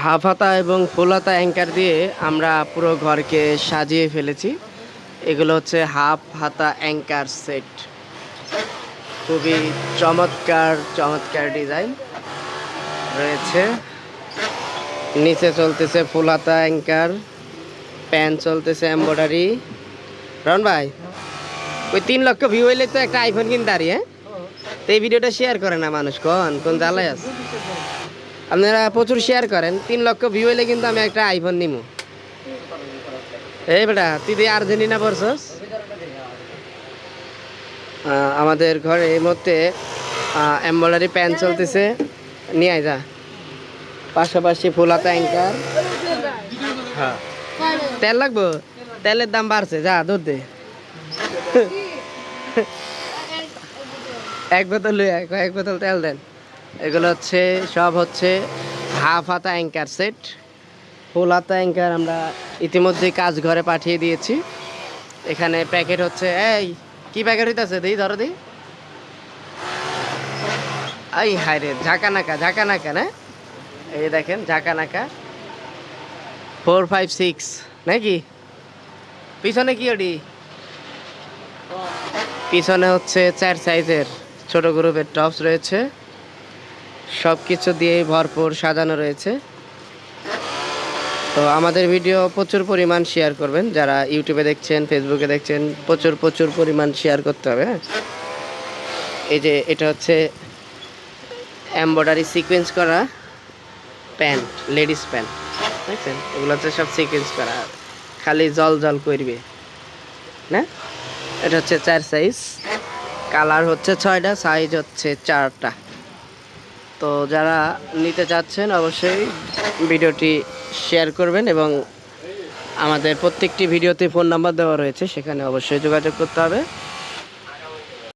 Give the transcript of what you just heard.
Half হাতা এবং ফুল হাতা অ্যাঙ্কার দিয়ে আমরা পুরো ঘরকে সাজিয়ে ফেলেছি। এগুলো হচ্ছে হাফ হাতা অ্যাঙ্কার সেট। খুবই চমৎকার চমৎকার ডিজাইন রয়েছে। নিচে চলতেছে ফুল হাতা অ্যাঙ্কার, প্যান্ট চলতেছে এমব্রয়ডারি। রন ভাই, ওই 3 লক্ষ ভিউ হইলে তো একটা আইফোন কিনতে পারি। হ্যাঁ, তো এই ভিডিওটা শেয়ার করে না মানুষ, কোন জ্বালায় আছে। আপনারা প্রচুর শেয়ার করেন, 3 লক্ষ ভিউ হইলে কিন্তু আমি একটা আইফোন নিবো। এই বেটা, তুই দিয়ে আর্জেন্টিনা পড়ছস। আমাদের ঘরে এই মধ্যে এমব্রয়ডারি প্যান্ট চলতেছে, নিয়ে আয় যা। পাশাপাশি ফুল হাতা অ্যাঙ্কার। হ্যাঁ, তেল লাগবো, তেলের দাম বাড়ছে, যা দুধ দে। এক বোতল লই আয়, এক বোতল তেল দেন। এগুলো হচ্ছে সব হচ্ছে হাফ হাতা অ্যাঙ্কার সেট। ফুল হাতা অ্যাঙ্কার আমরা ইতিমধ্যেই কাজ ঘরে পাঠিয়ে দিয়েছি। এখানে প্যাকেট হচ্ছে, এই কি প্যাকেট হইতেছে দিই, ধরো দিই। এই হায় রে, ঝাঁকা নাকা না, এই দেখেন ঝাঁকা নাকা 456 নাকি। পিছনে কি ওটি, পিছনে হচ্ছে 4 সাইজের ছোট গ্রুপের টপস রয়েছে। সব কিছু দিয়েই ভরপুর সাজানো রয়েছে। তো আমাদের ভিডিও প্রচুর পরিমাণ শেয়ার করবেন, যারা ইউটিউবে দেখছেন, ফেসবুকে দেখছেন, প্রচুর পরিমাণ শেয়ার করতে হবে। হ্যাঁ, এই যে এটা হচ্ছে এমব্রয়ডারি সিকোয়েন্স করা প্যান্ট, লেডিস প্যান্ট দেখছেন, এগুলো হচ্ছে সব সিকোয়েন্স করা, খালি জল জল করবে না। এটা হচ্ছে 4 সাইজ, কালার হচ্ছে 6টা, সাইজ হচ্ছে 4টা। তো যারা নিতে চাচ্ছেন অবশ্যই ভিডিওটি শেয়ার করবেন এবং আমাদের প্রত্যেকটি ভিডিওতে ফোন নাম্বার দেওয়া রয়েছে, সেখানে অবশ্যই যোগাযোগ করতে হবে।